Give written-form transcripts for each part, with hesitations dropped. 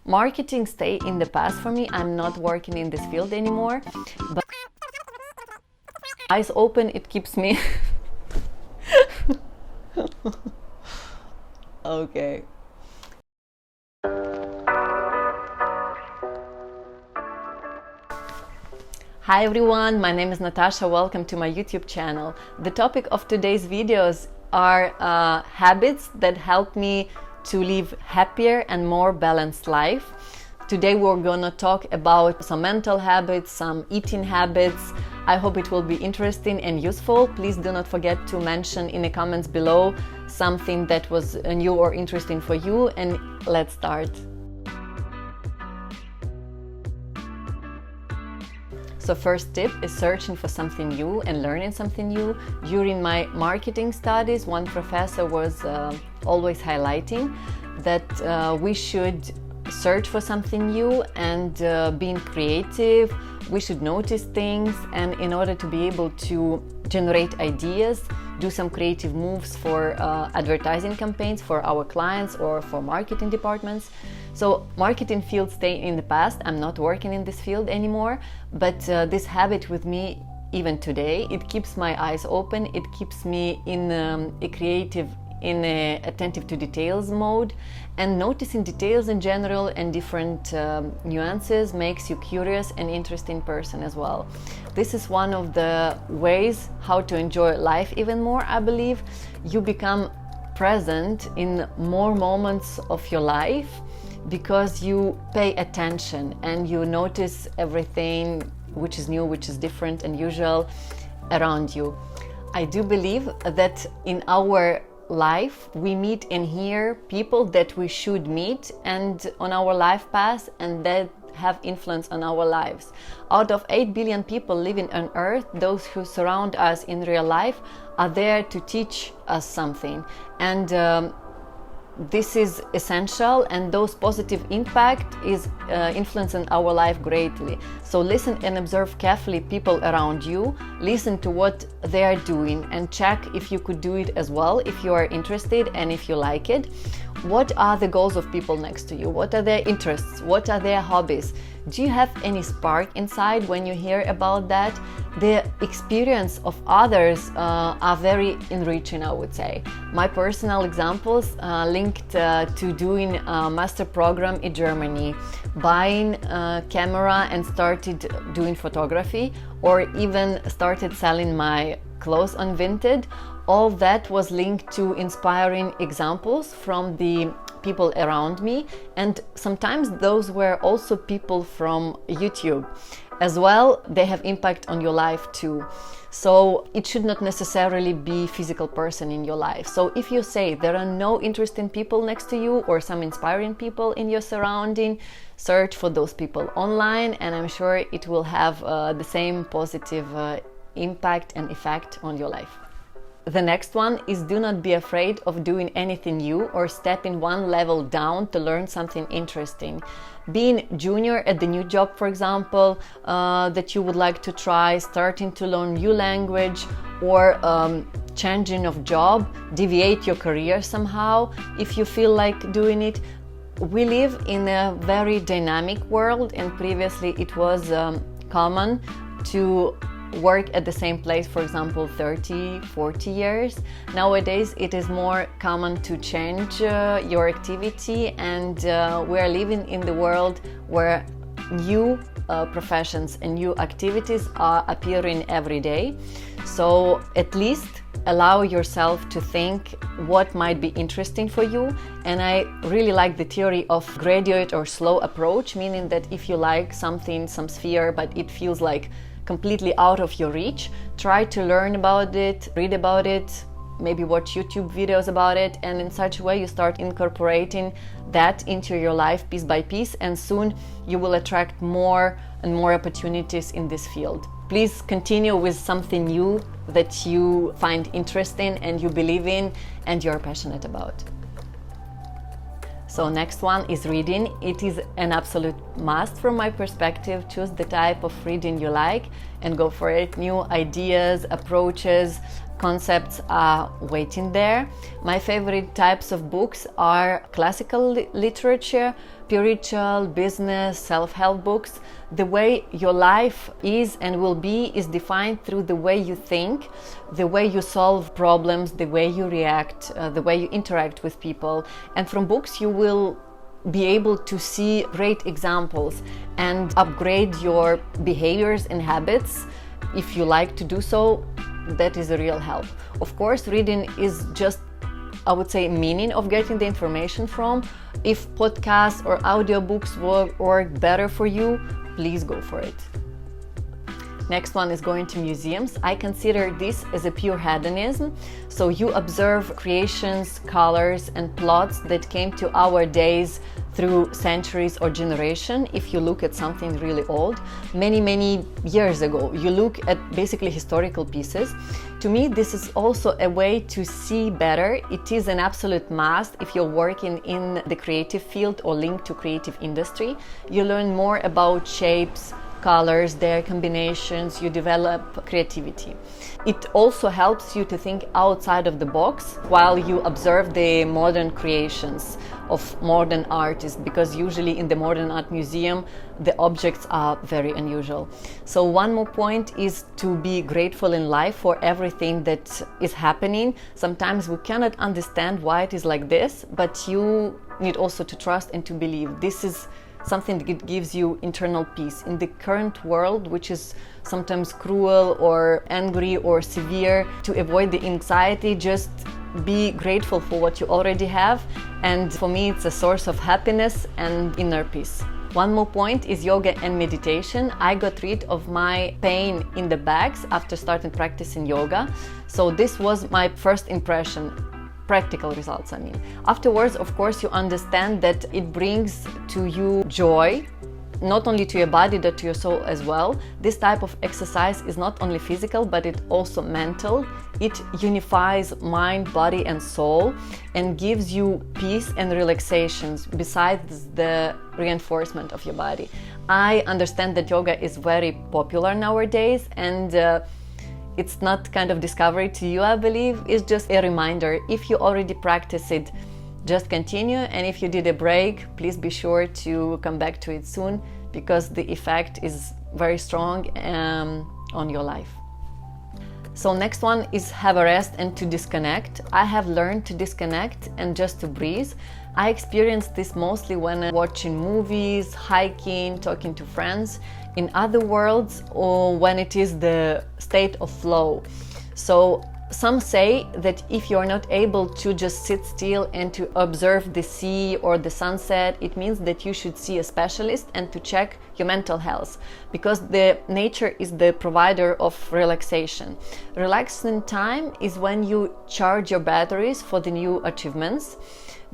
Marketing stay in the past for me. I'm not working in this field anymore, but eyes open, it keeps me okay. Hi everyone, my name is Natasha. Welcome to my YouTube channel. The topic of today's videos are habits that help me to live happier and more balanced life. Today we're gonna talk about some mental habits, some eating habits. I hope it will be interesting and useful. Please do not forget to mention in the comments below something that was new or interesting for you, and let's start. So first tip is searching for something new and learning something new. During my marketing studies, one professor was always highlighting that we should search for something new and being creative. We should notice things, and in order to be able to generate ideas, do some creative moves for advertising campaigns for our clients or for marketing departments. So marketing field stay in the past. I'm not working in this field anymore, but this habit with me even today, it keeps my eyes open. It keeps me in a creative, in a attentive to details mode, and noticing details in general and different nuances makes you curious and interesting person as well. This is one of the ways how to enjoy life even more, I believe. You become present in more moments of your life because you pay attention and you notice everything which is new, which is different and usual around you. I do believe that in our life we meet and hear people that we should meet and on our life path, and that have influence on our lives. Out of 8 billion people living on earth, those who surround us in real life are there to teach us something, and this is essential, and those positive impact is influencing our life greatly. So listen and observe carefully people around you, listen to what they are doing, and check if you could do it as well, if you are interested and if you like it. What are the goals of people next to you? What are their interests? What are their hobbies? Do you have any spark inside when you hear about that? The experience of others are very enriching, I would say. My personal examples linked to doing a master program in Germany, buying a camera and started doing photography, or even started selling my clothes on Vinted. All that was linked to inspiring examples from the people around me, and sometimes those were also people from YouTube as well. They have impact on your life too. So it should not necessarily be physical person in your life. So if you say there are no interesting people next to you or some inspiring people in your surrounding, search for those people online, and I'm sure it will have the same positive impact and effect on your life. The next one is do not be afraid of doing anything new or stepping one level down to learn something interesting. Being junior at the new job, for example, that you would like to try, starting to learn new language, or changing of job, deviate your career somehow if you feel like doing it. We live in a very dynamic world, and previously it was common to work at the same place, for example, 30-40 years. Nowadays it is more common to change your activity, and we are living in the world where new professions and new activities are appearing every day. So at least allow yourself to think what might be interesting for you. And I really like the theory of graduate or slow approach, meaning that if you like something, some sphere, but it feels like completely out of your reach, try to learn about it, read about it, maybe watch YouTube videos about it, and in such a way you start incorporating that into your life piece by piece, and soon you will attract more and more opportunities in this field. Please continue with something new that you find interesting and you believe in and you're passionate about. So next one is reading. It is an absolute must from my perspective. Choose the type of reading you like and go for it. New ideas, approaches, concepts are waiting there. My favorite types of books are classical literature, spiritual, business, self-help books, the way your life is and will be is defined through the way you think, the way you solve problems, the way you react, the way you interact with people. And from books you will be able to see great examples and upgrade your behaviors and habits. If you like to do so, that is a real help. Of course, reading is just, I would say, meaning of getting the information from. If podcasts or audiobooks work better for you, please go for it. Next one is going to museums. I consider this as a pure hedonism. So you observe creations, colors, and plots that came to our days through centuries or generation. If you look at something really old, many years ago, you look at basically historical pieces. To me, this is also a way to see better. It is an absolute must if you're working in the creative field or linked to creative industry. You learn more about shapes, colors, their combinations, you develop creativity. It also helps you to think outside of the box while you observe the modern creations of modern artists, because usually in the modern art museum the objects are very unusual. So one more point is to be grateful in life for everything that is happening. Sometimes we cannot understand why it is like this, but you need also to trust and to believe. This is something that gives you internal peace. In the current world, which is sometimes cruel or angry or severe, to avoid the anxiety, just be grateful for what you already have. And for me, it's a source of happiness and inner peace. One more point is yoga and meditation. I got rid of my pain in the backs after starting practicing yoga. So this was my first impression. Practical results, I mean. Afterwards, of course, you understand that it brings to you joy, not only to your body, but to your soul as well. This type of exercise is not only physical, but it also mental. It unifies mind, body, and soul and gives you peace and relaxations besides the reinforcement of your body. I understand that yoga is very popular nowadays, and it's not kind of discovery to you, I believe. It's just a reminder. If you already practice it, just continue. And if you did a break, please be sure to come back to it soon, because the effect is very strong on your life. So next one is have a rest and to disconnect. I have learned to disconnect and just to breathe. I experience this mostly when I'm watching movies, hiking, talking to friends. In other words, or when it is the state of flow. So some say that if you're not able to just sit still and to observe the sea or the sunset, it means that you should see a specialist and to check your mental health, because the nature is the provider of relaxation. Relaxing time is when you charge your batteries for the new achievements.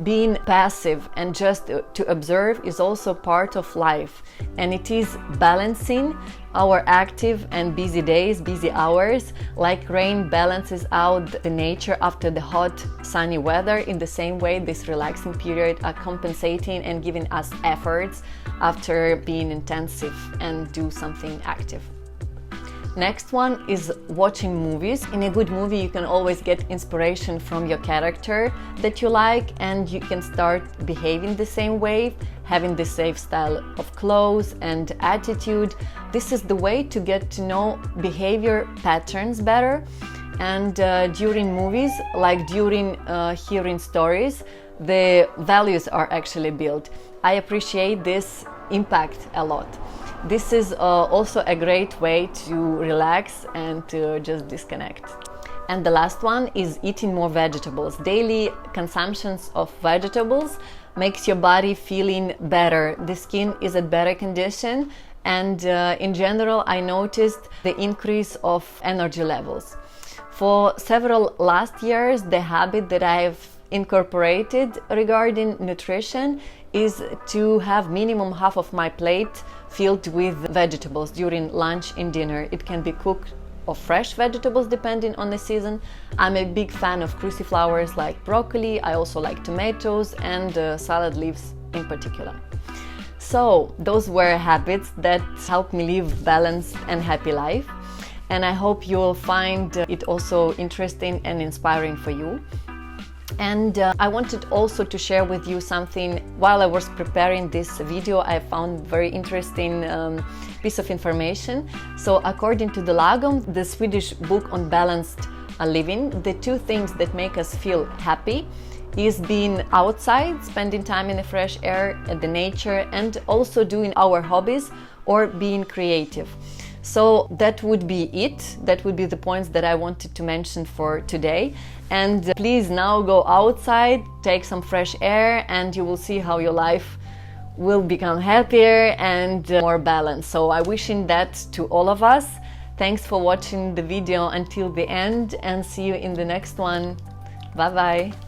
Being passive and just to observe is also part of life, and it is balancing our active and busy days, busy hours. Like rain balances out the nature after the hot sunny weather, in the same way this relaxing period are compensating and giving us efforts after being intensive and do something active. Next one is watching movies. In a good movie, you can always get inspiration from your character that you like, and you can start behaving the same way, having the same style of clothes and attitude. This is the way to get to know behavior patterns better. And during movies, like during hearing stories, the values are actually built. I appreciate this impact a lot. This is also a great way to relax and to just disconnect. And the last one is eating more vegetables. Daily consumptions of vegetables makes your body feeling better. The skin is at better condition, and in general I noticed the increase of energy levels. For several last years, the habit that I've incorporated regarding nutrition is to have minimum half of my plate filled with vegetables during lunch and dinner. It can be cooked or fresh vegetables depending on the season. I'm a big fan of cruciflowers like broccoli. I also like tomatoes and salad leaves in particular. So those were habits that help me live balanced and happy life, and I hope you will find it also interesting and inspiring for you. And I wanted also to share with you something. While I was preparing this video, I found very interesting piece of information. So according to the Lagom, the Swedish book on balanced living, the two things that make us feel happy is being outside, spending time in the fresh air, at the nature, and also doing our hobbies or being creative. So that would be it. That would be the points that I wanted to mention for today. And please now go outside, take some fresh air, and you will see how your life will become happier and more balanced. So I'm wishing that to all of us. Thanks for watching the video until the end, and see you in the next one. Bye bye.